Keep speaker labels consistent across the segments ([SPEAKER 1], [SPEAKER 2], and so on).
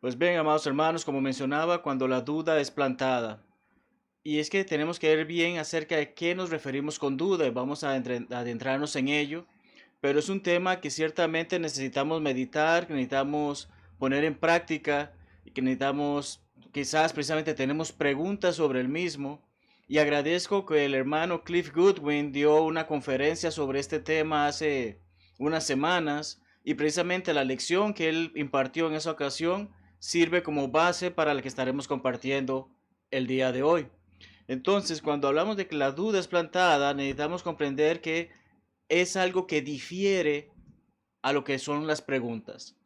[SPEAKER 1] Pues bien, amados hermanos, como mencionaba, cuando la duda es plantada. Y es que tenemos que ver bien acerca de qué nos referimos con duda y vamos a adentrarnos en ello. Pero es un tema que ciertamente necesitamos meditar, que necesitamos poner en práctica y que necesitamos, quizás precisamente tenemos preguntas sobre el mismo. Y agradezco que el hermano Cliff Goodwin dio una conferencia sobre este tema hace unas semanas y precisamente la lección que él impartió en esa ocasión sirve como base para la que estaremos compartiendo el día de hoy. Entonces, cuando hablamos de que la duda es plantada, necesitamos comprender que es algo que difiere a lo que son las preguntas.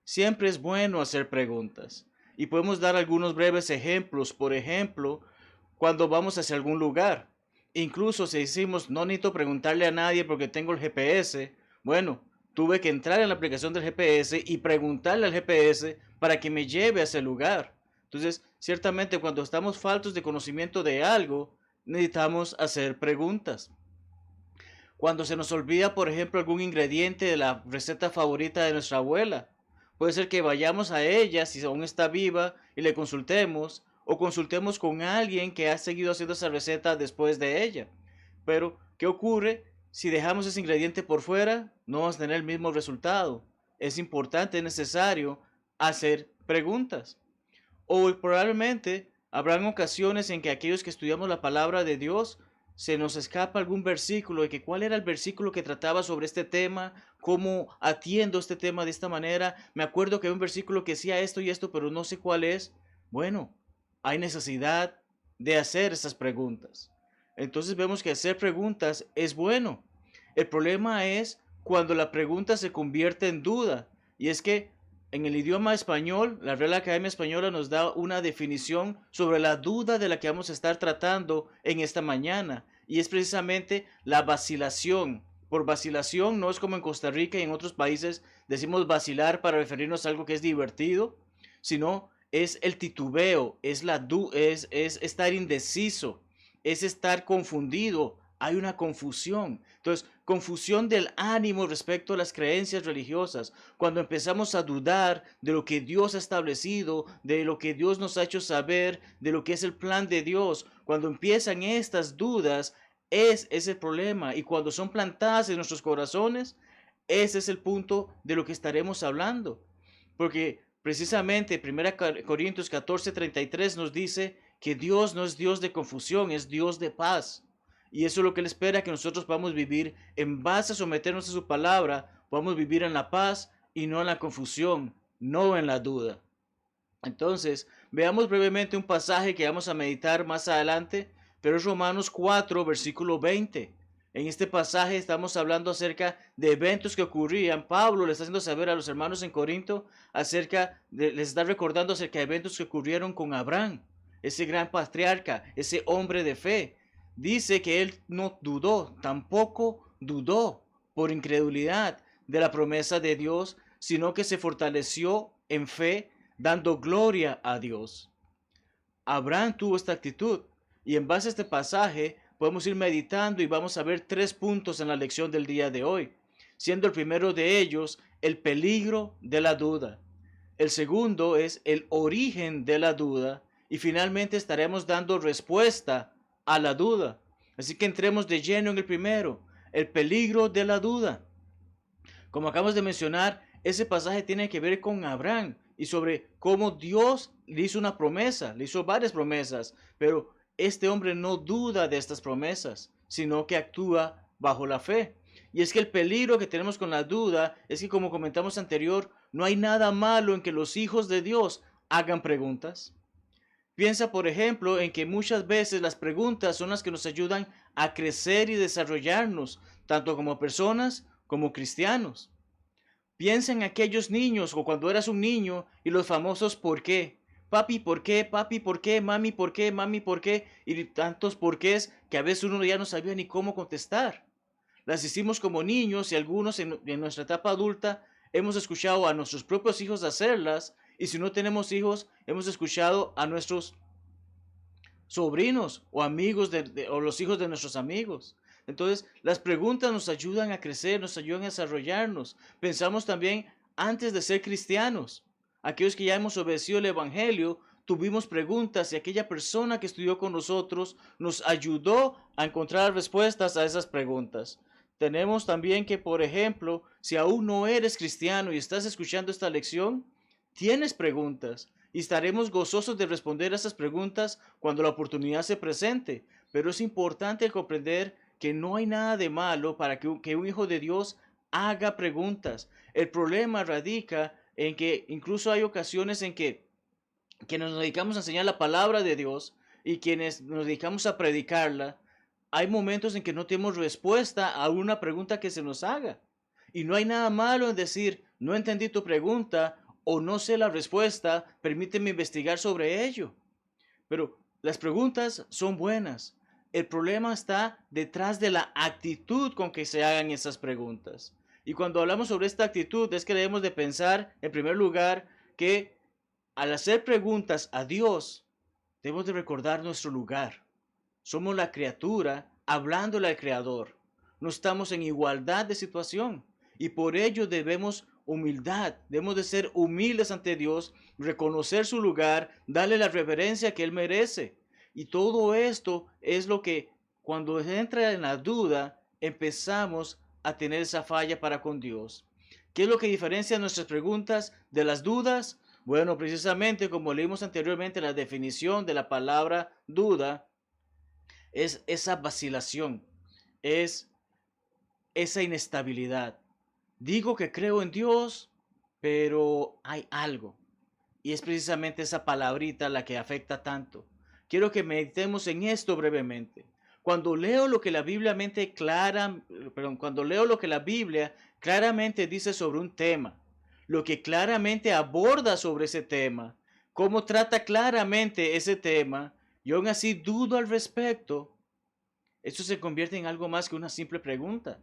[SPEAKER 1] Siempre es bueno hacer preguntas. Y podemos dar algunos breves ejemplos. Por ejemplo, cuando vamos hacia algún lugar. Incluso si decimos, no necesito preguntarle a nadie porque tengo el GPS. Bueno, tuve que entrar en la aplicación del GPS y preguntarle al GPS para que me lleve a ese lugar. Entonces, ciertamente cuando estamos faltos de conocimiento de algo, necesitamos hacer preguntas. Cuando se nos olvida, por ejemplo, algún ingrediente de la receta favorita de nuestra abuela, puede ser que vayamos a ella si aún está viva y le consultemos o consultemos con alguien que ha seguido haciendo esa receta después de ella. Pero, ¿qué ocurre? Si dejamos ese ingrediente por fuera, no vamos a tener el mismo resultado. Es importante, es necesario hacer preguntas. O probablemente habrán ocasiones en que aquellos que estudiamos la palabra de Dios se nos escapa algún versículo de que cuál era el versículo que trataba sobre este tema, cómo atiendo este tema de esta manera. Me acuerdo que hay un versículo que decía esto y esto, pero no sé cuál es. Bueno, hay necesidad de hacer esas preguntas. Entonces vemos que hacer preguntas es bueno. El problema es cuando la pregunta se convierte en duda. Y es que en el idioma español, la Real Academia Española nos da una definición sobre la duda de la que vamos a estar tratando en esta mañana. Y es precisamente la vacilación. Por vacilación no es como en Costa Rica y en otros países decimos vacilar para referirnos a algo que es divertido, sino es el titubeo, es estar indeciso, es estar confundido. Hay una confusión. Entonces, confusión del ánimo respecto a las creencias religiosas. Cuando empezamos a dudar de lo que Dios ha establecido, de lo que Dios nos ha hecho saber, de lo que es el plan de Dios, cuando empiezan estas dudas, es ese problema. Y cuando son plantadas en nuestros corazones, ese es el punto de lo que estaremos hablando. Porque precisamente 1 Corintios 14:33 nos dice que Dios no es Dios de confusión, es Dios de paz. Y eso es lo que Él espera, que nosotros podamos vivir en base a someternos a su palabra, podamos vivir en la paz y no en la confusión, no en la duda. Entonces, veamos brevemente un pasaje que vamos a meditar más adelante, pero es Romanos 4, versículo 20. En este pasaje estamos hablando acerca de eventos que ocurrían. Pablo le está haciendo saber a los hermanos en Corinto les está recordando acerca de eventos que ocurrieron con Abraham, ese gran patriarca, ese hombre de fe. Dice que él no dudó, tampoco dudó por incredulidad de la promesa de Dios, sino que se fortaleció en fe dando gloria a Dios. Abraham tuvo esta actitud y en base a este pasaje podemos ir meditando y vamos a ver 3 puntos en la lección del día de hoy, siendo el primero de ellos el peligro de la duda. El segundo es el origen de la duda y finalmente estaremos dando respuesta a la duda. Así que entremos de lleno en el primero, el peligro de la duda. Como acabamos de mencionar, ese pasaje tiene que ver con Abraham y sobre cómo Dios le hizo una promesa, le hizo varias promesas, pero este hombre no duda de estas promesas, sino que actúa bajo la fe. Y es que el peligro que tenemos con la duda es que, como comentamos anterior, no hay nada malo en que los hijos de Dios hagan preguntas. Piensa, por ejemplo, en que muchas veces las preguntas son las que nos ayudan a crecer y desarrollarnos, tanto como personas como cristianos. Piensa en aquellos niños o cuando eras un niño y los famosos ¿por qué? Papi, ¿por qué? Papi, ¿por qué? Mami, ¿por qué? Mami, ¿por qué? Y tantos porqués que a veces uno ya no sabía ni cómo contestar. Las hicimos como niños y algunos en nuestra etapa adulta hemos escuchado a nuestros propios hijos hacerlas y si no tenemos hijos hemos escuchado a nuestros sobrinos o amigos o los hijos de nuestros amigos. Entonces, las preguntas nos ayudan a crecer, nos ayudan a desarrollarnos. Pensamos también antes de ser cristianos. aquellos que ya hemos obedecido el Evangelio, tuvimos preguntas y aquella persona que estudió con nosotros nos ayudó a encontrar respuestas a esas preguntas. Tenemos también que, por ejemplo, si aún no eres cristiano y estás escuchando esta lección, tienes preguntas y estaremos gozosos de responder a esas preguntas cuando la oportunidad se presente. Pero es importante comprender que no hay nada de malo para que un hijo de Dios haga preguntas. El problema radica en que incluso hay ocasiones en que nos dedicamos a enseñar la palabra de Dios y quienes nos dedicamos a predicarla, hay momentos en que no tenemos respuesta a una pregunta que se nos haga. Y no hay nada malo en decir, no entendí tu pregunta o no sé la respuesta, permíteme investigar sobre ello. Pero las preguntas son buenas. El problema está detrás de la actitud con que se hagan esas preguntas. Y cuando hablamos sobre esta actitud es que debemos de pensar, en primer lugar, que al hacer preguntas a Dios, debemos de recordar nuestro lugar. Somos la criatura hablándole al Creador. No estamos en igualdad de situación y por ello debemos humildad. Debemos de ser humildes ante Dios, reconocer su lugar, darle la reverencia que Él merece. Y todo esto es lo que cuando entra en la duda empezamos a tener esa falla para con Dios. ¿Qué es lo que diferencia nuestras preguntas de las dudas? Bueno, precisamente como leímos anteriormente la definición de la palabra duda, es esa vacilación, es esa inestabilidad. Digo que creo en Dios, pero hay algo. Y es precisamente esa palabrita la que afecta tanto. Quiero que meditemos en esto brevemente. Cuando leo lo que la Biblia cuando leo lo que la Biblia claramente dice sobre un tema, lo que claramente aborda sobre ese tema, cómo trata claramente ese tema, y aún así dudo al respecto, esto se convierte en algo más que una simple pregunta.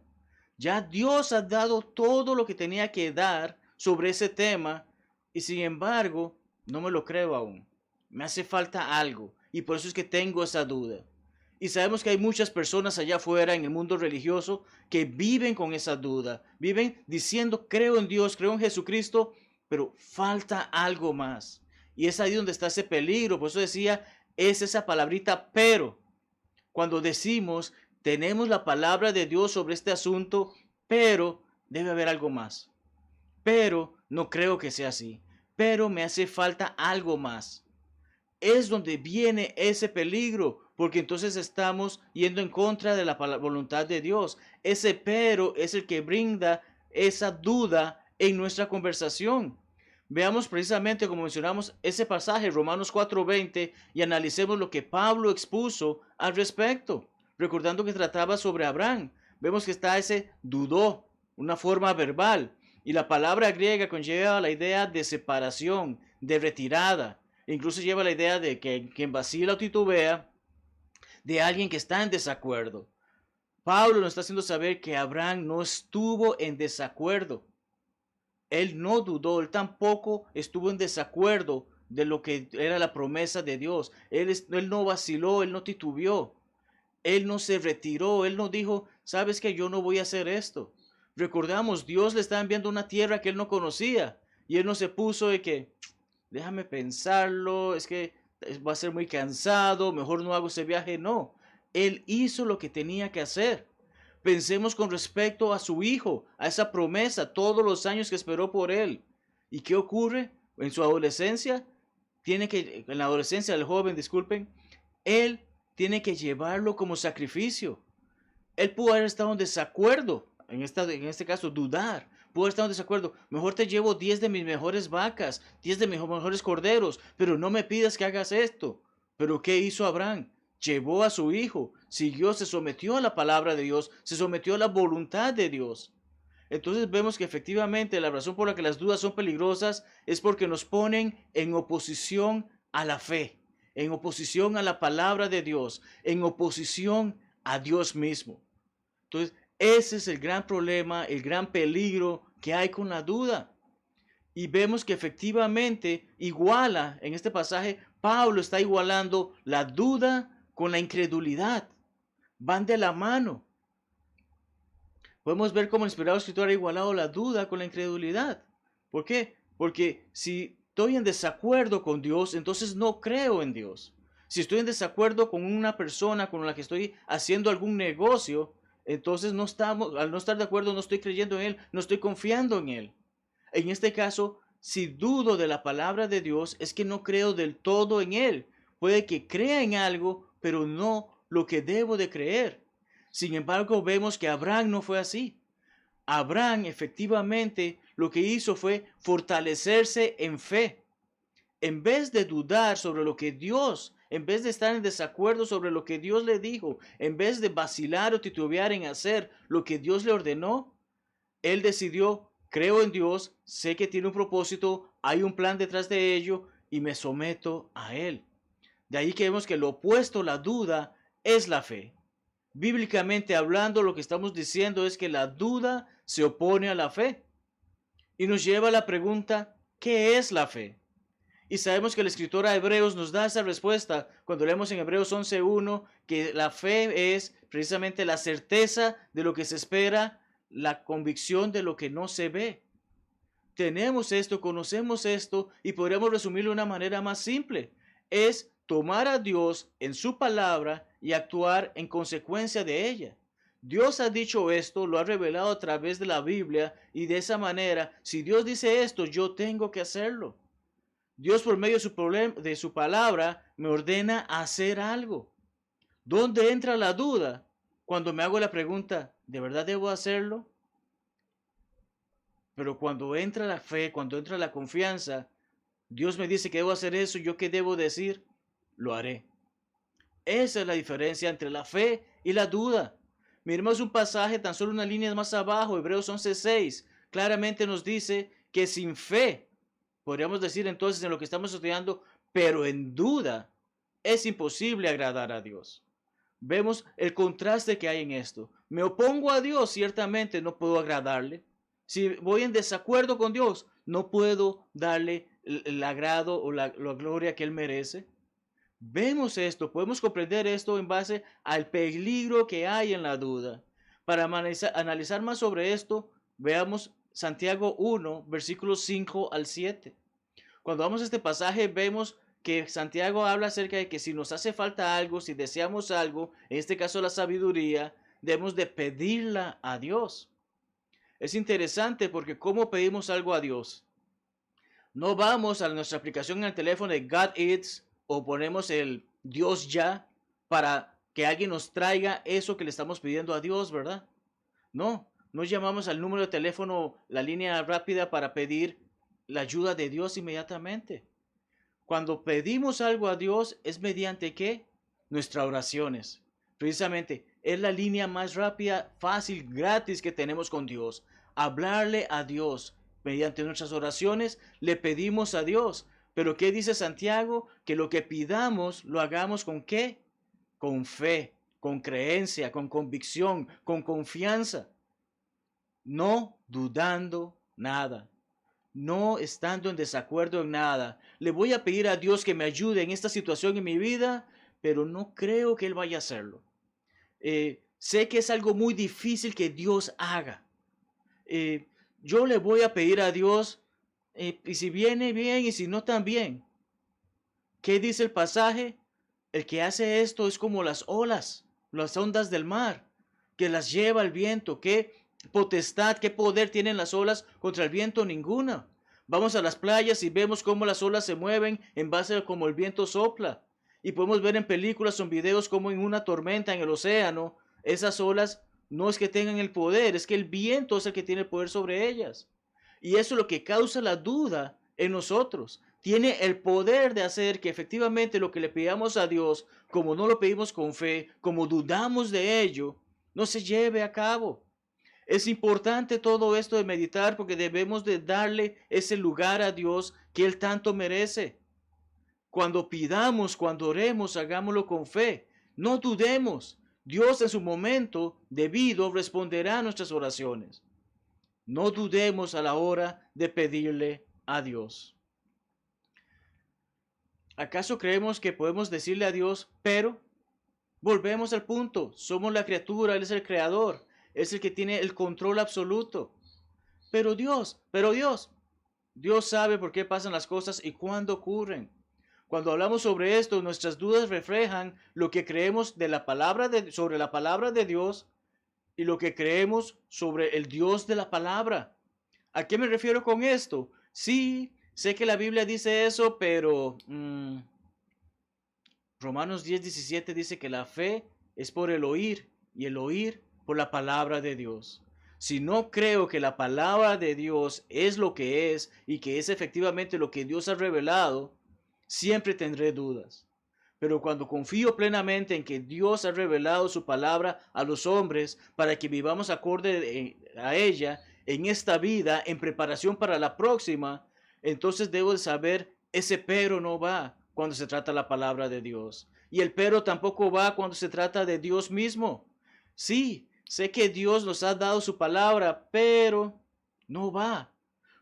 [SPEAKER 1] Ya Dios ha dado todo lo que tenía que dar sobre ese tema y sin embargo no me lo creo aún. Me hace falta algo y por eso es que tengo esa duda. Y sabemos que hay muchas personas allá afuera en el mundo religioso que viven con esa duda. Viven diciendo creo en Dios, creo en Jesucristo, pero falta algo más. Y es ahí donde está ese peligro. Por eso decía, es esa palabrita pero. Cuando decimos, tenemos la palabra de Dios sobre este asunto, pero debe haber algo más. Pero no creo que sea así. Pero me hace falta algo más. Es donde viene ese peligro, porque entonces estamos yendo en contra de la voluntad de Dios. Ese pero es el que brinda esa duda en nuestra conversación. Veamos precisamente, como mencionamos, ese pasaje, Romanos 4:20, y analicemos lo que Pablo expuso al respecto. Recordando que trataba sobre Abraham, vemos que está ese dudó, una forma verbal, y la palabra griega conlleva la idea de separación, de retirada. Incluso lleva la idea de que quien vacila o titubea, de alguien que está en desacuerdo. Pablo nos está haciendo saber que Abraham no estuvo en desacuerdo. Él no dudó, él tampoco estuvo en desacuerdo de lo que era la promesa de Dios. Él no vaciló, él no titubeó. Él no se retiró, él no dijo, sabes que yo no voy a hacer esto. Recordamos, Dios le estaba enviando una tierra que él no conocía. Y él no se puso de que, déjame pensarlo, es que va a ser muy cansado, mejor no hago ese viaje. No, él hizo lo que tenía que hacer. Pensemos con respecto a su hijo, a esa promesa, todos los años que esperó por él. ¿Y qué ocurre? En su adolescencia, en la adolescencia del joven, disculpen, él tiene que llevarlo como sacrificio. Él pudo haber estado en desacuerdo, en este caso dudar, pudo haber estado en desacuerdo. Mejor te llevo 10 de mis mejores vacas, 10 de mis mejores corderos, pero no me pidas que hagas esto. Pero ¿qué hizo Abraham? Llevó a su hijo, siguió, se sometió a la palabra de Dios, se sometió a la voluntad de Dios. Entonces vemos que efectivamente la razón por la que las dudas son peligrosas es porque nos ponen en oposición a la fe, en oposición a la palabra de Dios, en oposición a Dios mismo. Entonces, ese es el gran problema, el gran peligro que hay con la duda. Y vemos que efectivamente iguala, en este pasaje, Pablo está igualando la duda con la incredulidad. Van de la mano. Podemos ver cómo el inspirado escritor ha igualado la duda con la incredulidad. ¿Por qué? Porque si estoy en desacuerdo con Dios, entonces no creo en Dios. Si estoy en desacuerdo con una persona con la que estoy haciendo algún negocio, entonces no estamos, al no estar de acuerdo, no estoy creyendo en Él, no estoy confiando en Él. En este caso, si dudo de la palabra de Dios, es que no creo del todo en Él. Puede que crea en algo, pero no lo que debo de creer. Sin embargo, vemos que Abraham no fue así. Abraham efectivamente lo que hizo fue fortalecerse en fe. En vez de dudar sobre lo que Dios, en vez de estar en desacuerdo sobre lo que Dios le dijo, en vez de vacilar o titubear en hacer lo que Dios le ordenó, él decidió, creo en Dios, sé que tiene un propósito, hay un plan detrás de ello y me someto a Él. De ahí que vemos que lo opuesto, la duda, es la fe. Bíblicamente hablando, lo que estamos diciendo es que la duda se opone a la fe. Y nos lleva a la pregunta, ¿qué es la fe? Y sabemos que el escritor a Hebreos nos da esa respuesta cuando leemos en Hebreos 11:1 que la fe es precisamente la certeza de lo que se espera, la convicción de lo que no se ve. Tenemos esto, conocemos esto y podríamos resumirlo de una manera más simple. Es tomar a Dios en su palabra y actuar en consecuencia de ella. Dios ha dicho esto, lo ha revelado a través de la Biblia y de esa manera, si Dios dice esto, yo tengo que hacerlo. Dios por medio de su palabra me ordena hacer algo. ¿Dónde entra la duda? Cuando me hago la pregunta, ¿de verdad debo hacerlo? Pero cuando entra la fe, cuando entra la confianza, Dios me dice que debo hacer eso, ¿yo qué debo decir? Lo haré. Esa es la diferencia entre la fe y la duda. Miremos un pasaje tan solo unas líneas más abajo, Hebreos 11:6. Claramente nos dice que sin fe, podríamos decir entonces en lo que estamos estudiando, pero en duda, es imposible agradar a Dios. Vemos el contraste que hay en esto. Me opongo a Dios, ciertamente no puedo agradarle. Si voy en desacuerdo con Dios, no puedo darle el agrado o la gloria que Él merece. Vemos esto, podemos comprender esto en base al peligro que hay en la duda. Para analizar más sobre esto, veamos Santiago 1, versículos 5 al 7. Cuando vamos a este pasaje, vemos que Santiago habla acerca de que si nos hace falta algo, si deseamos algo, en este caso la sabiduría, debemos de pedirla a Dios. Es interesante porque ¿cómo pedimos algo a Dios? No vamos a nuestra aplicación en el teléfono de God Eats o ponemos el Dios ya para que alguien nos traiga eso que le estamos pidiendo a Dios, ¿verdad? No, no llamamos al número de teléfono, la línea rápida para pedir la ayuda de Dios inmediatamente. Cuando pedimos algo a Dios es mediante ¿qué? Nuestras oraciones. Precisamente es la línea más rápida, fácil, gratis que tenemos con Dios. Hablarle a Dios. Mediante nuestras oraciones le pedimos a Dios. Pero ¿qué dice Santiago? Que lo que pidamos lo hagamos con ¿qué? Con fe, con creencia, con convicción, con confianza. No dudando nada, no estando en desacuerdo en nada. Le voy a pedir a Dios que me ayude en esta situación en mi vida, pero no creo que Él vaya a hacerlo. Sé que es algo muy difícil que Dios haga. Yo le voy a pedir a Dios, y si viene bien y si no también. ¿Qué dice el pasaje? El que hace esto es como las olas, las ondas del mar, que las lleva el viento. ¿Qué potestad, qué poder tienen las olas contra el viento? Ninguna. Vamos a las playas y vemos cómo las olas se mueven en base a cómo el viento sopla. Y podemos ver en películas o en videos como en una tormenta en el océano, esas olas no es que tengan el poder, es que el viento es el que tiene el poder sobre ellas. Y eso es lo que causa la duda en nosotros. Tiene el poder de hacer que efectivamente lo que le pidamos a Dios, como no lo pedimos con fe, como dudamos de ello, no se lleve a cabo. Es importante todo esto de meditar porque debemos de darle ese lugar a Dios que Él tanto merece. Cuando pidamos, cuando oremos, hagámoslo con fe. No dudemos. Dios en su momento debido responderá a nuestras oraciones. No dudemos a la hora de pedirle a Dios. ¿Acaso creemos que podemos decirle a Dios, pero volvemos al punto, somos la criatura, Él es el creador, es el que tiene el control absoluto? Pero Dios, Dios sabe por qué pasan las cosas y cuándo ocurren. Cuando hablamos sobre esto, nuestras dudas reflejan lo que creemos de la palabra sobre la palabra de Dios y lo que creemos sobre el Dios de la palabra. ¿A qué me refiero con esto? Sí, sé que la Biblia dice eso, pero Romanos 10:17 dice que la fe es por el oír y el oír por la palabra de Dios. Si no creo que la palabra de Dios es lo que es y que es efectivamente lo que Dios ha revelado, siempre tendré dudas. Pero cuando confío plenamente en que Dios ha revelado su palabra a los hombres para que vivamos acorde a ella en esta vida, en preparación para la próxima, entonces debo de saber, ese pero no va cuando se trata la palabra de Dios. Y el pero tampoco va cuando se trata de Dios mismo. Sí, sé que Dios nos ha dado su palabra, pero no va.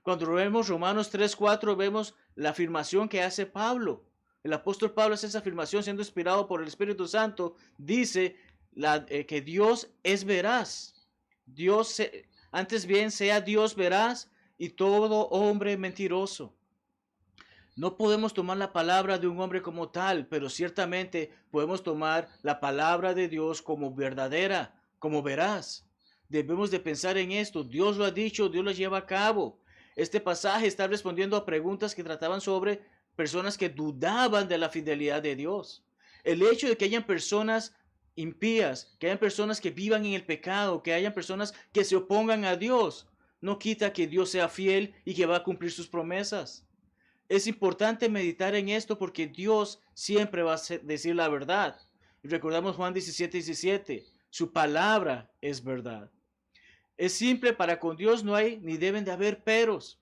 [SPEAKER 1] Cuando vemos Romanos 3:4 vemos la afirmación que hace Pablo. El apóstol Pablo hace esa afirmación siendo inspirado por el Espíritu Santo. Dice que Dios es veraz. Antes bien sea Dios veraz y todo hombre mentiroso. No podemos tomar la palabra de un hombre como tal, pero ciertamente podemos tomar la palabra de Dios como verdadera, como veraz. Debemos de pensar en esto. Dios lo ha dicho, Dios lo lleva a cabo. Este pasaje está respondiendo a preguntas que trataban sobre personas que dudaban de la fidelidad de Dios. El hecho de que hayan personas impías, que hayan personas que vivan en el pecado, que hayan personas que se opongan a Dios, no quita que Dios sea fiel y que va a cumplir sus promesas. Es importante meditar en esto porque Dios siempre va a decir la verdad. Y recordamos Juan 17:17, su palabra es verdad. Es simple, para con Dios no hay ni deben de haber peros.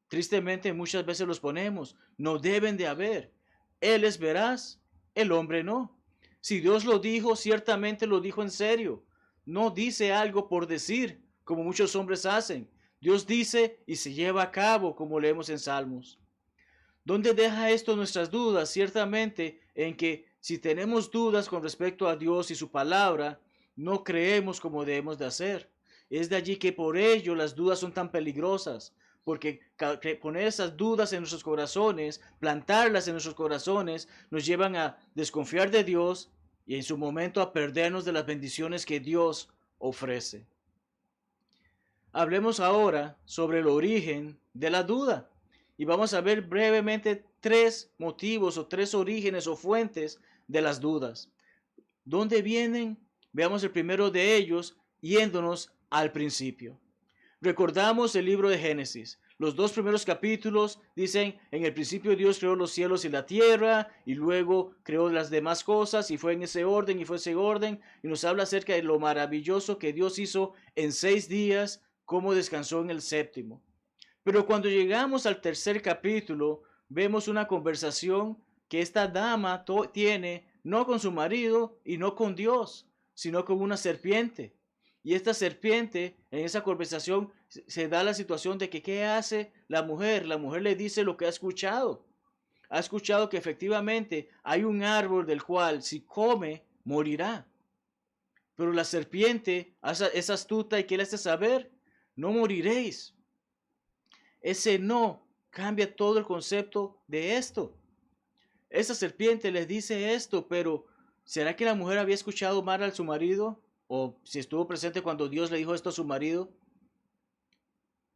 [SPEAKER 1] Tristemente muchas veces los ponemos, no deben de haber. Él es veraz, el hombre no. Si Dios lo dijo, ciertamente lo dijo en serio. No dice algo por decir, como muchos hombres hacen. Dios dice y se lleva a cabo, como leemos en Salmos. ¿Dónde deja esto nuestras dudas? Ciertamente en que si tenemos dudas con respecto a Dios y su palabra, no creemos como debemos de hacer. Es de allí que por ello las dudas son tan peligrosas, porque poner esas dudas en nuestros corazones, plantarlas en nuestros corazones, nos llevan a desconfiar de Dios y en su momento a perdernos de las bendiciones que Dios ofrece. Hablemos ahora sobre el origen de la duda. Y vamos a ver brevemente tres motivos o tres orígenes o fuentes de las dudas. ¿Dónde vienen? Veamos el primero de ellos yéndonos al principio. Recordamos el libro de Génesis. Los dos primeros capítulos dicen, en el principio Dios creó los cielos y la tierra y luego creó las demás cosas y fue en ese orden y fue ese orden y nos habla acerca de lo maravilloso que Dios hizo en 6 días, como descansó en el séptimo. Pero cuando llegamos al tercer capítulo, vemos una conversación que esta dama tiene no con su marido y no con Dios, sino con una serpiente. Y esta serpiente, en esa conversación, se da la situación de que ¿qué hace la mujer? La mujer le dice lo que ha escuchado. Ha escuchado que efectivamente hay un árbol del cual si come, morirá. Pero la serpiente es astuta y quiere hacer saber, no moriréis. Ese no cambia todo el concepto de esto. Esa serpiente les dice esto, pero ¿será que la mujer había escuchado mal a su marido? ¿O si estuvo presente cuando Dios le dijo esto a su marido?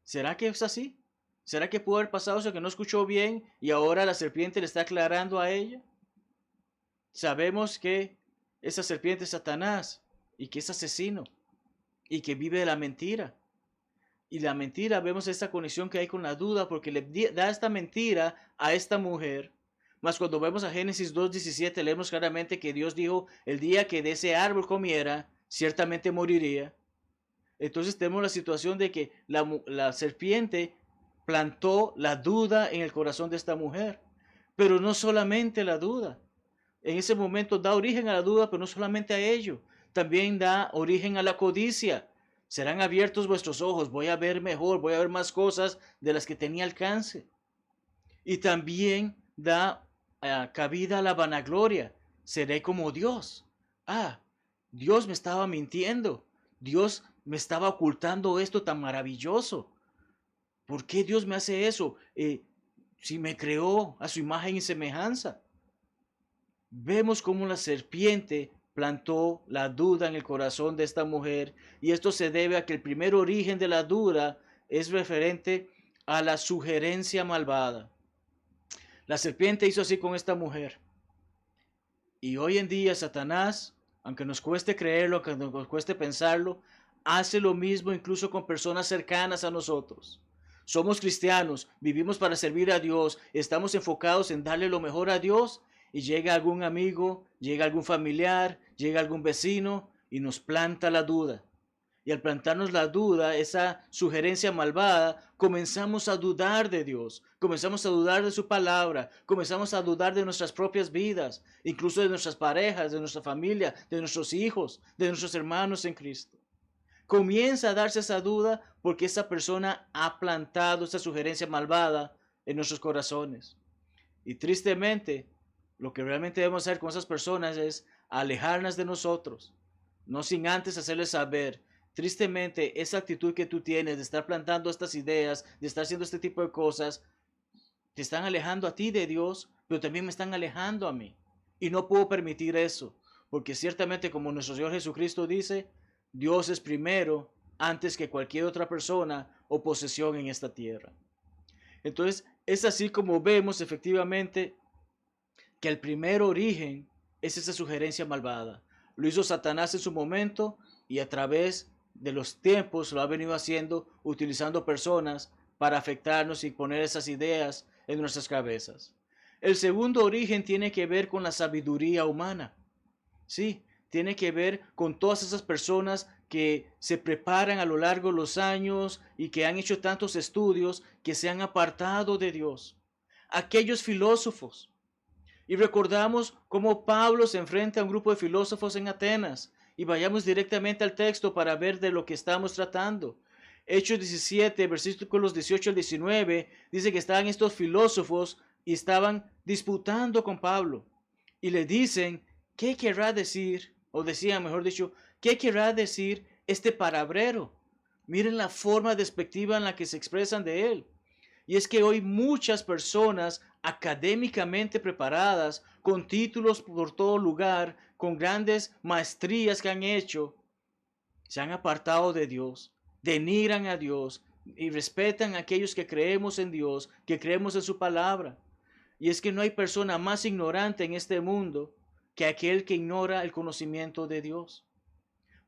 [SPEAKER 1] ¿Será que es así? ¿Será que pudo haber pasado eso, que no escuchó bien y ahora la serpiente le está aclarando a ella? Sabemos que esa serpiente es Satanás y que es asesino y que vive de la mentira. Y la mentira, vemos esta conexión que hay con la duda porque le da esta mentira a esta mujer. Mas cuando vemos a Génesis 2:17 leemos claramente que Dios dijo, el día que de ese árbol comiera, ciertamente moriría. Entonces tenemos la situación de que la serpiente plantó la duda en el corazón de esta mujer. Pero no solamente la duda. En ese momento da origen a la duda, pero no solamente a ello. También da origen a la codicia. Serán abiertos vuestros ojos, voy a ver mejor, voy a ver más cosas de las que tenía alcance. Y también da cabida a la vanagloria. Seré como Dios. Dios me estaba mintiendo. Dios me estaba ocultando esto tan maravilloso. ¿Por qué Dios me hace eso? Si me creó a su imagen y semejanza. Vemos cómo la serpiente plantó la duda en el corazón de esta mujer, y esto se debe a que el primer origen de la duda es referente a la sugerencia malvada. La serpiente hizo así con esta mujer. Y hoy en día Satanás, aunque nos cueste creerlo, aunque nos cueste pensarlo, hace lo mismo incluso con personas cercanas a nosotros. Somos cristianos, vivimos para servir a Dios, estamos enfocados en darle lo mejor a Dios, y llega algún amigo, llega algún familiar, llega algún vecino y nos planta la duda. Y al plantarnos la duda, esa sugerencia malvada, comenzamos a dudar de Dios, comenzamos a dudar de su palabra, comenzamos a dudar de nuestras propias vidas, incluso de nuestras parejas, de nuestra familia, de nuestros hijos, de nuestros hermanos en Cristo. Comienza a darse esa duda porque esa persona ha plantado esa sugerencia malvada en nuestros corazones. Y tristemente, lo que realmente debemos hacer con esas personas es alejarlas de nosotros, no sin antes hacerles saber. Tristemente, esa actitud que tú tienes de estar plantando estas ideas, de estar haciendo este tipo de cosas, te están alejando a ti de Dios, pero también me están alejando a mí. Y no puedo permitir eso, porque ciertamente, como nuestro Señor Jesucristo dice, Dios es primero antes que cualquier otra persona o posesión en esta tierra. Entonces, es así como vemos efectivamente que el primer origen es esa sugerencia malvada. Lo hizo Satanás en su momento, y a través de los tiempos lo ha venido haciendo, utilizando personas para afectarnos y poner esas ideas en nuestras cabezas. El segundo origen tiene que ver con la sabiduría humana. Sí, tiene que ver con todas esas personas que se preparan a lo largo de los años y que han hecho tantos estudios que se han apartado de Dios. Aquellos filósofos. Y recordamos cómo Pablo se enfrenta a un grupo de filósofos en Atenas. Y vayamos directamente al texto para ver de lo que estamos tratando. Hechos 17, versículos 18 al 19, dice que estaban estos filósofos y estaban disputando con Pablo. Y le dicen, ¿qué querrá decir? O decían, mejor dicho, ¿qué querrá decir este parabrero? Miren la forma despectiva en la que se expresan de él. Y es que hoy muchas personas académicamente preparadas, con títulos por todo lugar, con grandes maestrías que han hecho, se han apartado de Dios, denigran a Dios y respetan a aquellos que creemos en Dios, que creemos en su palabra. Y es que no hay persona más ignorante en este mundo que aquel que ignora el conocimiento de Dios.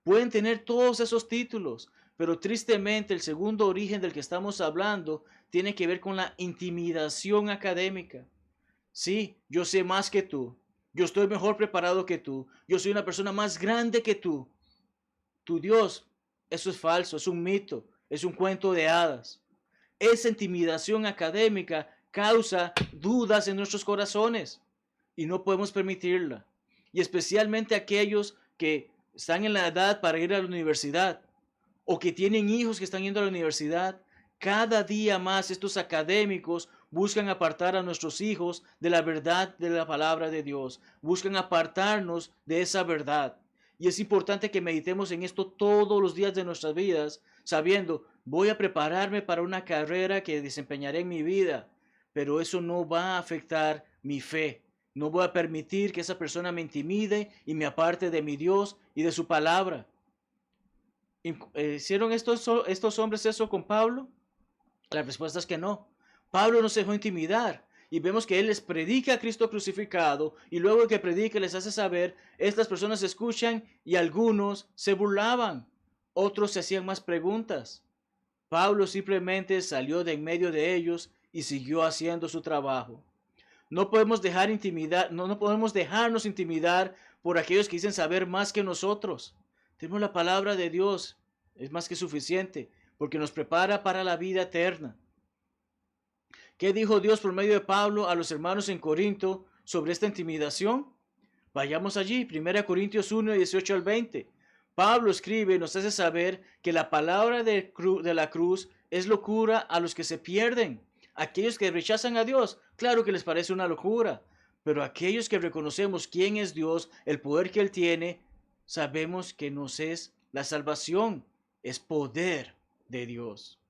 [SPEAKER 1] Pueden tener todos esos títulos, pero tristemente el segundo origen del que estamos hablando tiene que ver con la intimidación académica. Sí, yo sé más que tú. Yo estoy mejor preparado que tú. Yo soy una persona más grande que tú. Tu Dios, eso es falso, es un mito, es un cuento de hadas. Esa intimidación académica causa dudas en nuestros corazones y no podemos permitirla. Y especialmente aquellos que están en la edad para ir a la universidad o que tienen hijos que están yendo a la universidad. Cada día más estos académicos buscan apartar a nuestros hijos de la verdad de la palabra de Dios. Buscan apartarnos de esa verdad. Y es importante que meditemos en esto todos los días de nuestras vidas, sabiendo, voy a prepararme para una carrera que desempeñaré en mi vida, pero eso no va a afectar mi fe. No voy a permitir que esa persona me intimide y me aparte de mi Dios y de su palabra. ¿Hicieron estos hombres eso con Pablo? La respuesta es que no. Pablo no se dejó intimidar. Y vemos que él les predica a Cristo crucificado, y luego que predica les hace saber, estas personas escuchan y algunos se burlaban, otros se hacían más preguntas. Pablo simplemente salió de en medio de ellos y siguió haciendo su trabajo. No podemos no podemos dejarnos intimidar por aquellos que dicen saber más que nosotros. Tenemos la palabra de Dios, es más que suficiente, porque nos prepara para la vida eterna. ¿Qué dijo Dios por medio de Pablo a los hermanos en Corinto sobre esta intimidación? Vayamos allí, 1 Corintios 1, 18 al 20. Pablo escribe y nos hace saber que la palabra de la cruz es locura a los que se pierden. Aquellos que rechazan a Dios, claro que les parece una locura, pero aquellos que reconocemos quién es Dios, el poder que Él tiene, sabemos que nos es la salvación, es poder de Dios.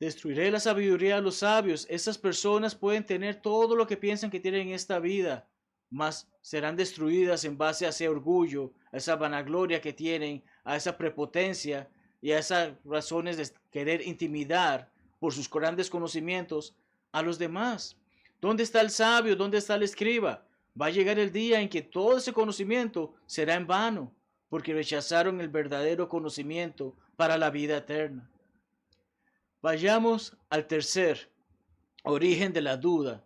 [SPEAKER 1] Destruiré la sabiduría de los sabios. Esas personas pueden tener todo lo que piensan que tienen en esta vida, mas serán destruidas en base a ese orgullo, a esa vanagloria que tienen, a esa prepotencia y a esas razones de querer intimidar por sus grandes conocimientos a los demás. ¿Dónde está el sabio? ¿Dónde está el escriba? Va a llegar el día en que todo ese conocimiento será en vano, porque rechazaron el verdadero conocimiento para la vida eterna. Vayamos al tercer origen de la duda.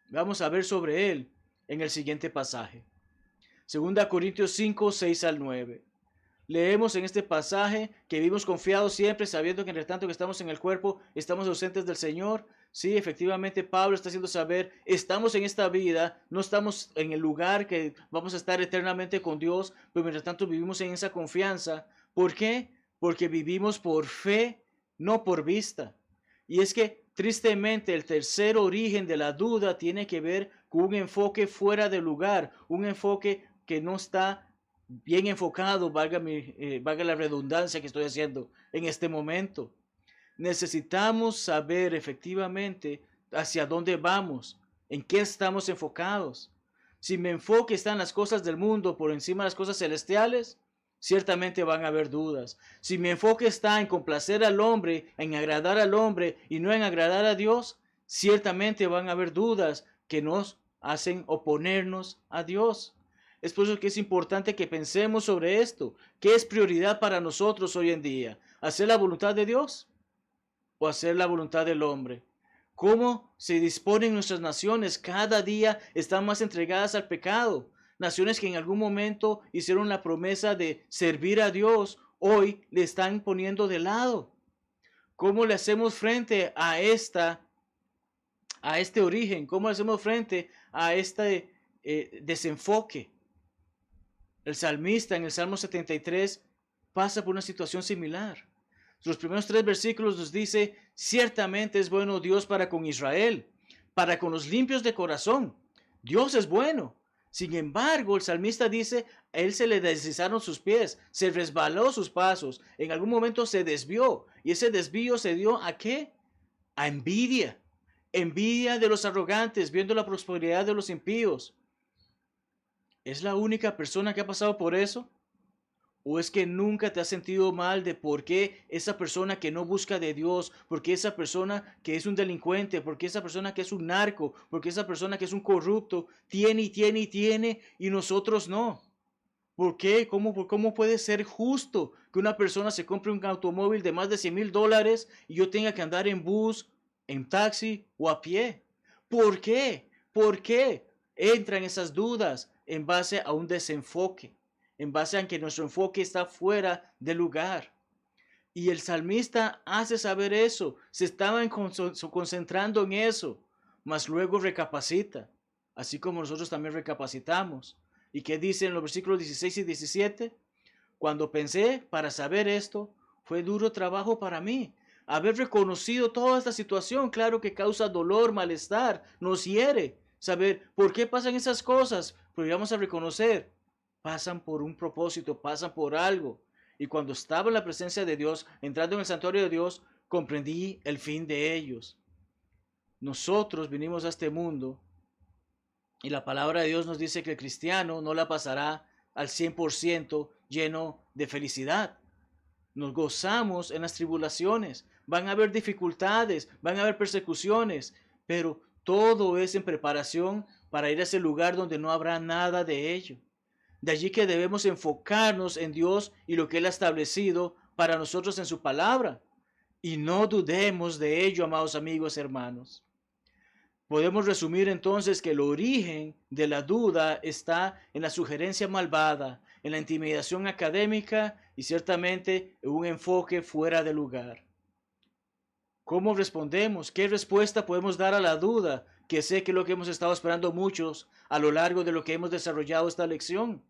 [SPEAKER 1] Vamos a ver sobre él en el siguiente pasaje. 2 Corintios 5, 6 al 9. Leemos en este pasaje que vivimos confiados siempre, sabiendo que entre tanto que estamos en el cuerpo, estamos ausentes del Señor. Sí, efectivamente, Pablo está haciendo saber, estamos en esta vida, no estamos en el lugar que vamos a estar eternamente con Dios, pero mientras tanto vivimos en esa confianza. ¿Por qué? Porque vivimos por fe, no por vista. Y es que, tristemente, el tercer origen de la duda tiene que ver con un enfoque fuera de lugar, un enfoque que no está bien enfocado, valga la redundancia que estoy haciendo en este momento. Necesitamos saber efectivamente hacia dónde vamos, en qué estamos enfocados. Si mi enfoque está en las cosas del mundo por encima de las cosas celestiales, ciertamente van a haber dudas. Si mi enfoque está en complacer al hombre, en agradar al hombre y no en agradar a Dios, ciertamente van a haber dudas que nos hacen oponernos a Dios. Es por eso que es importante que pensemos sobre esto. ¿Qué es prioridad para nosotros hoy en día? ¿Hacer la voluntad de Dios o hacer la voluntad del hombre? ¿Cómo se disponen nuestras naciones? Cada día están más entregadas al pecado. Naciones que en algún momento hicieron la promesa de servir a Dios, hoy le están poniendo de lado. ¿Cómo le hacemos frente a este origen? ¿Cómo le hacemos frente a este desenfoque? El salmista en el Salmo 73 pasa por una situación similar. Los primeros 3 versículos nos dice, ciertamente es bueno Dios para con Israel, para con los limpios de corazón. Dios es bueno. Sin embargo, el salmista dice, a él se le deslizaron sus pies, se resbaló sus pasos, en algún momento se desvió. Y ese desvío se dio ¿a qué? A envidia. Envidia de los arrogantes, viendo la prosperidad de los impíos. ¿Es la única persona que ha pasado por eso? ¿O es que nunca te has sentido mal de por qué esa persona que no busca de Dios, por qué esa persona que es un delincuente, por qué esa persona que es un narco, por qué esa persona que es un corrupto, tiene y tiene y tiene y nosotros no? ¿Por qué? ¿Cómo puede ser justo que una persona se compre un automóvil de más de $100,000 y yo tenga que andar en bus, en taxi o a pie? ¿Por qué? ¿Por qué? Entran esas dudas en base a un desenfoque, en base a que nuestro enfoque está fuera de lugar. Y el salmista hace saber eso, se estaban concentrando en eso, mas luego recapacita, así como nosotros también recapacitamos. ¿Y qué dice en los versículos 16 y 17? Cuando pensé para saber esto, fue duro trabajo para mí. Haber reconocido toda esta situación, claro que causa dolor, malestar, nos hiere. Saber por qué pasan esas cosas, pero vamos a reconocer, pasan por un propósito, pasan por algo. Y cuando estaba en la presencia de Dios, entrando en el santuario de Dios, comprendí el fin de ellos. Nosotros vinimos a este mundo y la palabra de Dios nos dice que el cristiano no la pasará al 100% lleno de felicidad. Nos gozamos en las tribulaciones, van a haber dificultades, van a haber persecuciones, pero todo es en preparación para ir a ese lugar donde no habrá nada de ello. De allí que debemos enfocarnos en Dios y lo que Él ha establecido para nosotros en su palabra. Y no dudemos de ello, amados amigos, hermanos. Podemos resumir entonces que el origen de la duda está en la sugerencia malvada, en la intimidación académica y ciertamente en un enfoque fuera de lugar. ¿Cómo respondemos? ¿Qué respuesta podemos dar a la duda? Que sé que es lo que hemos estado esperando muchos a lo largo de lo que hemos desarrollado esta lección.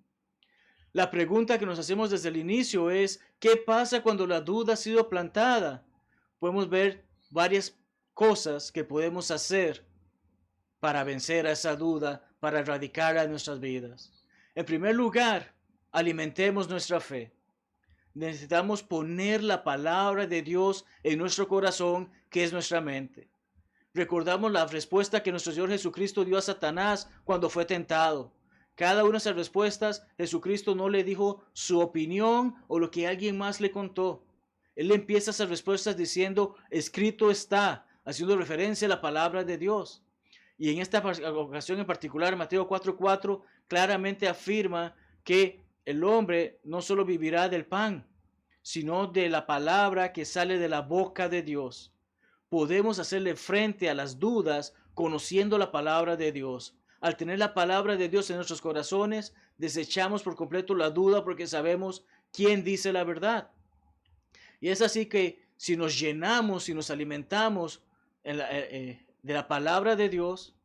[SPEAKER 1] La pregunta que nos hacemos desde el inicio es, ¿qué pasa cuando la duda ha sido plantada? Podemos ver varias cosas que podemos hacer para vencer a esa duda, para erradicarla en nuestras vidas. En primer lugar, alimentemos nuestra fe. Necesitamos poner la palabra de Dios en nuestro corazón, que es nuestra mente. Recordamos la respuesta que nuestro Señor Jesucristo dio a Satanás cuando fue tentado. Cada una de esas respuestas, Jesucristo no le dijo su opinión o lo que alguien más le contó. Él empieza esas respuestas diciendo, escrito está, haciendo referencia a la palabra de Dios. Y en esta ocasión en particular, Mateo 4:4, claramente afirma que el hombre no solo vivirá del pan, sino de la palabra que sale de la boca de Dios. Podemos hacerle frente a las dudas conociendo la palabra de Dios. Al tener la palabra de Dios en nuestros corazones, desechamos por completo la duda porque sabemos quién dice la verdad. Y es así que si nos llenamos, si nos alimentamos de la palabra de Dios,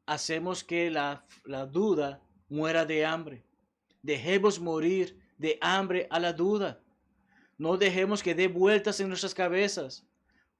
[SPEAKER 1] hacemos que la duda muera de hambre. Dejemos morir de hambre a la duda. No dejemos que dé vueltas en nuestras cabezas.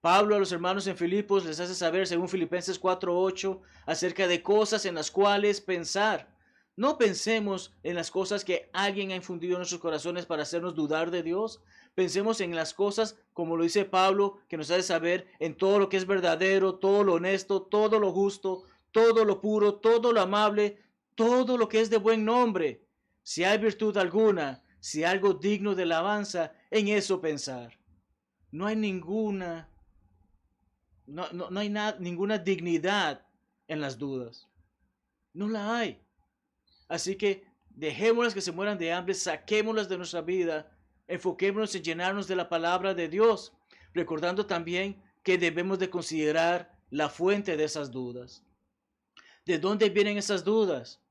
[SPEAKER 1] Pablo a los hermanos en Filipos les hace saber, según Filipenses 4:8, acerca de cosas en las cuales pensar. No pensemos en las cosas que alguien ha infundido en nuestros corazones para hacernos dudar de Dios. Pensemos en las cosas, como lo dice Pablo, que nos hace saber en todo lo que es verdadero, todo lo honesto, todo lo justo, todo lo puro, todo lo amable, todo lo que es de buen nombre. Si hay virtud alguna, si algo digno de alabanza, en eso pensar. No hay ninguna ninguna dignidad en las dudas. No la hay. Así que dejémoslas que se mueran de hambre, saquémoslas de nuestra vida, enfoquémonos en llenarnos de la palabra de Dios, recordando también que debemos de considerar la fuente de esas dudas. ¿De dónde vienen esas dudas?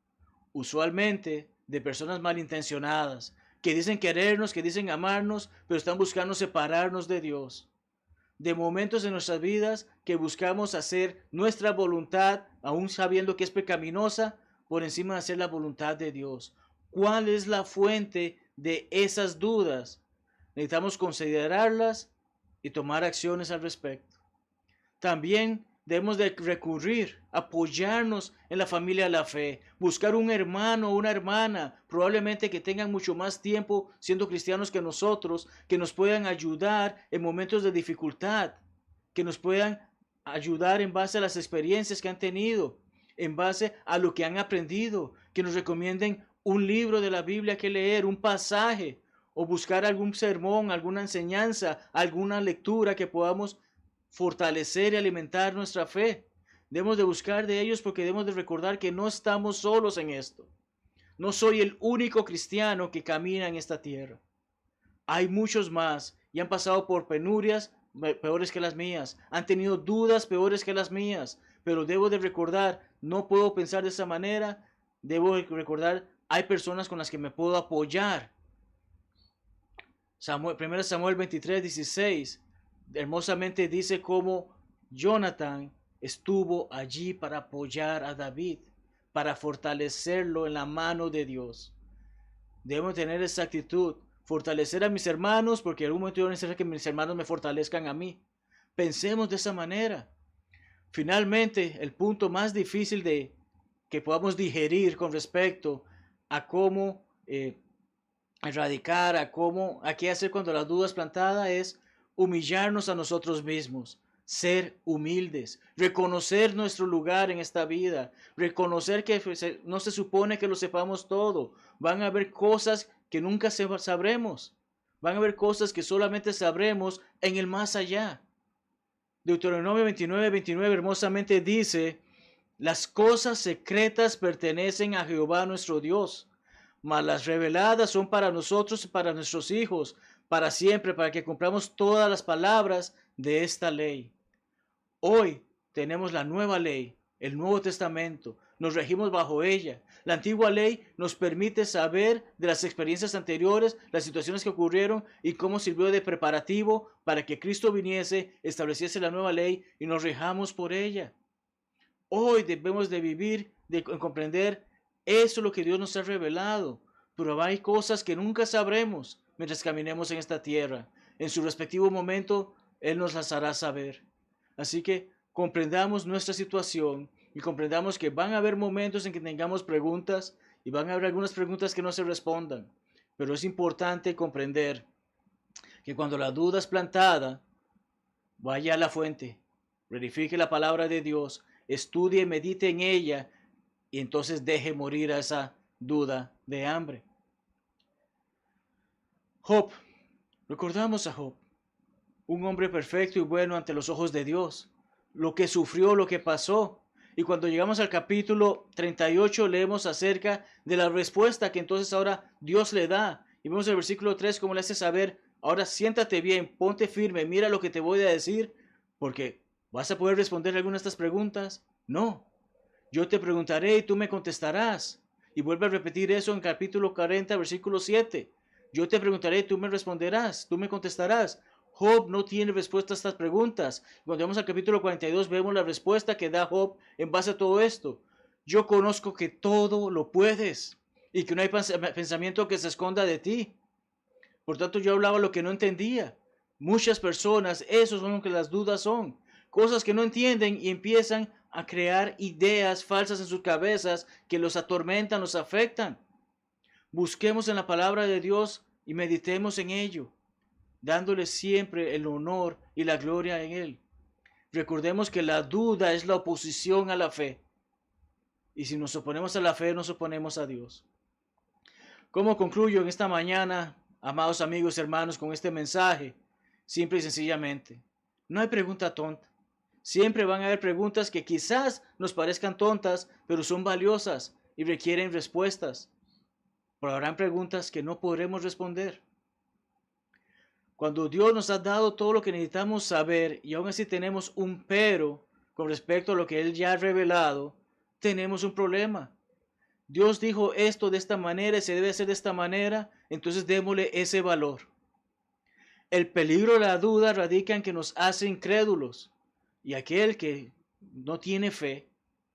[SPEAKER 1] Usualmente de personas malintencionadas, que dicen querernos, que dicen amarnos, pero están buscando separarnos de Dios. De momentos en nuestras vidas que buscamos hacer nuestra voluntad, aún sabiendo que es pecaminosa, por encima de hacer la voluntad de Dios. ¿Cuál es la fuente de esas dudas? Necesitamos considerarlas y tomar acciones al respecto. También debemos de recurrir, apoyarnos en la familia de la fe, buscar un hermano o una hermana, probablemente que tengan mucho más tiempo siendo cristianos que nosotros, que nos puedan ayudar en momentos de dificultad, que nos puedan ayudar en base a las experiencias que han tenido, en base a lo que han aprendido, que nos recomienden un libro de la Biblia que leer, un pasaje, o buscar algún sermón, alguna enseñanza, alguna lectura que podamos fortalecer y alimentar nuestra fe. Debemos de buscar de ellos porque debemos de recordar que no estamos solos en esto. No soy el único cristiano que camina en esta tierra. Hay muchos más y han pasado por penurias peores que las mías. Han tenido dudas peores que las mías. Pero debo de recordar, no puedo pensar de esa manera. Debo de recordar, hay personas con las que me puedo apoyar. 1 Samuel 23:16 hermosamente dice cómo Jonathan estuvo allí para apoyar a David, para fortalecerlo en la mano de Dios. Debemos tener esa actitud, fortalecer a mis hermanos, porque en algún momento yo necesito que mis hermanos me fortalezcan a mí. Pensemos de esa manera. Finalmente, el punto más difícil de que podamos digerir con respecto a cómo erradicar, a qué hacer cuando la duda es plantada, es humillarnos a nosotros mismos, ser humildes, reconocer nuestro lugar en esta vida, reconocer que no se supone que lo sepamos todo. Van a haber cosas que nunca sabremos, van a haber cosas que solamente sabremos en el más allá. Deuteronomio 29:29 hermosamente dice, las cosas secretas pertenecen a Jehová nuestro Dios, mas las reveladas son para nosotros y para nuestros hijos, para siempre, para que cumplamos todas las palabras de esta ley. Hoy tenemos la nueva ley, el Nuevo Testamento, nos regimos bajo ella. La antigua ley nos permite saber de las experiencias anteriores, las situaciones que ocurrieron y cómo sirvió de preparativo para que Cristo viniese, estableciese la nueva ley y nos rijamos por ella. Hoy debemos de vivir, de comprender eso es lo que Dios nos ha revelado, pero hay cosas que nunca sabremos mientras caminemos en esta tierra. En su respectivo momento, Él nos las hará saber. Así que comprendamos nuestra situación y comprendamos que van a haber momentos en que tengamos preguntas y van a haber algunas preguntas que no se respondan. Pero es importante comprender que cuando la duda es plantada, vaya a la fuente, verifique la palabra de Dios, estudie y medite en ella y entonces deje morir a esa duda de hambre. Job, recordamos a Job, un hombre perfecto y bueno ante los ojos de Dios, lo que sufrió, lo que pasó. Y cuando llegamos al capítulo 38 leemos acerca de la respuesta que entonces ahora Dios le da. Y vemos el versículo 3 como le hace saber, ahora siéntate bien, ponte firme, mira lo que te voy a decir, porque ¿vas a poder responder alguna de estas preguntas? No. Yo te preguntaré y tú me contestarás. Y vuelve a repetir eso en capítulo 40, versículo 7. Yo te preguntaré y tú me responderás, tú me contestarás. Job no tiene respuesta a estas preguntas. Cuando vamos al capítulo 42 vemos la respuesta que da Job en base a todo esto. Yo conozco que todo lo puedes y que no hay pensamiento que se esconda de ti. Por tanto, yo hablaba lo que no entendía. Muchas personas, eso son lo que las dudas son. Cosas que no entienden y empiezan a crear ideas falsas en sus cabezas que los atormentan, los afectan. Busquemos en la palabra de Dios y meditemos en ello, dándole siempre el honor y la gloria en Él. Recordemos que la duda es la oposición a la fe. Y si nos oponemos a la fe, nos oponemos a Dios. ¿Cómo concluyo en esta mañana, amados amigos y hermanos, con este mensaje? Simple y sencillamente, no hay pregunta tonta. Siempre van a haber preguntas que quizás nos parezcan tontas, pero son valiosas y requieren respuestas. Pero habrán preguntas que no podremos responder. Cuando Dios nos ha dado todo lo que necesitamos saber y aún así tenemos un pero con respecto a lo que Él ya ha revelado, tenemos un problema. Dios dijo esto de esta manera y se debe hacer de esta manera, entonces démosle ese valor. El peligro de la duda radica en que nos hace incrédulos y aquel que no tiene fe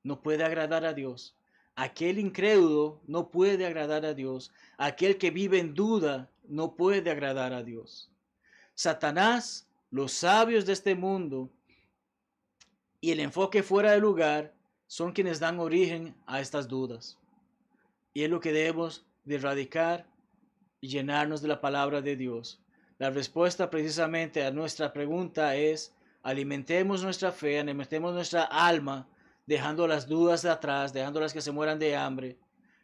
[SPEAKER 1] no puede agradar a Dios. Aquel incrédulo no puede agradar a Dios. Aquel que vive en duda no puede agradar a Dios. Satanás, los sabios de este mundo y el enfoque fuera de lugar son quienes dan origen a estas dudas. Y es lo que debemos de erradicar y llenarnos de la palabra de Dios. La respuesta precisamente a nuestra pregunta es: alimentemos nuestra fe, alimentemos nuestra alma, dejando las dudas de atrás, dejándolas que se mueran de hambre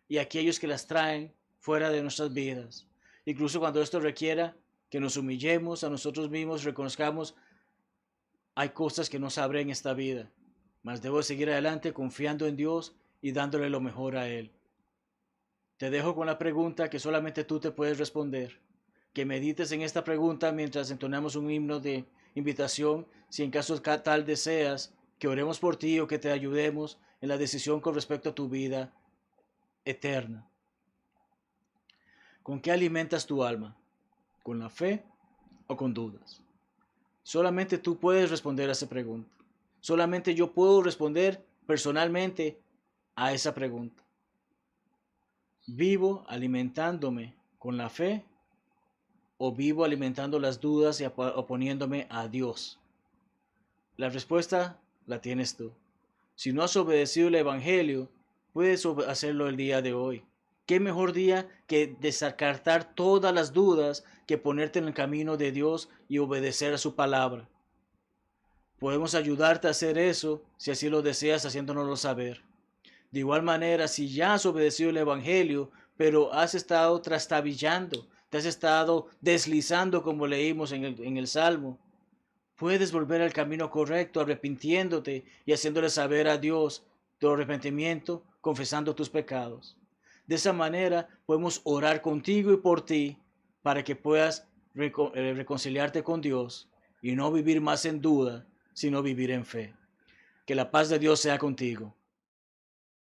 [SPEAKER 1] y aquellos que las traen fuera de nuestras vidas. Incluso cuando esto requiera que nos humillemos a nosotros mismos, reconozcamos, hay cosas que no sabré en esta vida, mas debo seguir adelante confiando en Dios y dándole lo mejor a Él. Te dejo con la pregunta que solamente tú te puedes responder. Que medites en esta pregunta mientras entonamos un himno de invitación, si en caso tal deseas que oremos por ti o que te ayudemos en la decisión con respecto a tu vida eterna. ¿Con qué alimentas tu alma? ¿Con la fe o con dudas? Solamente tú puedes responder a esa pregunta. Solamente yo puedo responder personalmente a esa pregunta. ¿Vivo alimentándome con la fe o vivo alimentando las dudas y oponiéndome a Dios? La respuesta la tienes tú. Si no has obedecido el Evangelio, puedes hacerlo el día de hoy. ¿Qué mejor día que descartar todas las dudas que ponerte en el camino de Dios y obedecer a su palabra? Podemos ayudarte a hacer eso si así lo deseas, haciéndonoslo saber. De igual manera, si ya has obedecido el Evangelio, pero has estado trastabillando, te has estado deslizando como leímos en el Salmo, puedes volver al camino correcto, arrepintiéndote y haciéndole saber a Dios tu arrepentimiento, confesando tus pecados. De esa manera podemos orar contigo y por ti para que puedas reconciliarte con Dios y no vivir más en duda, sino vivir en fe. Que la paz de Dios sea contigo.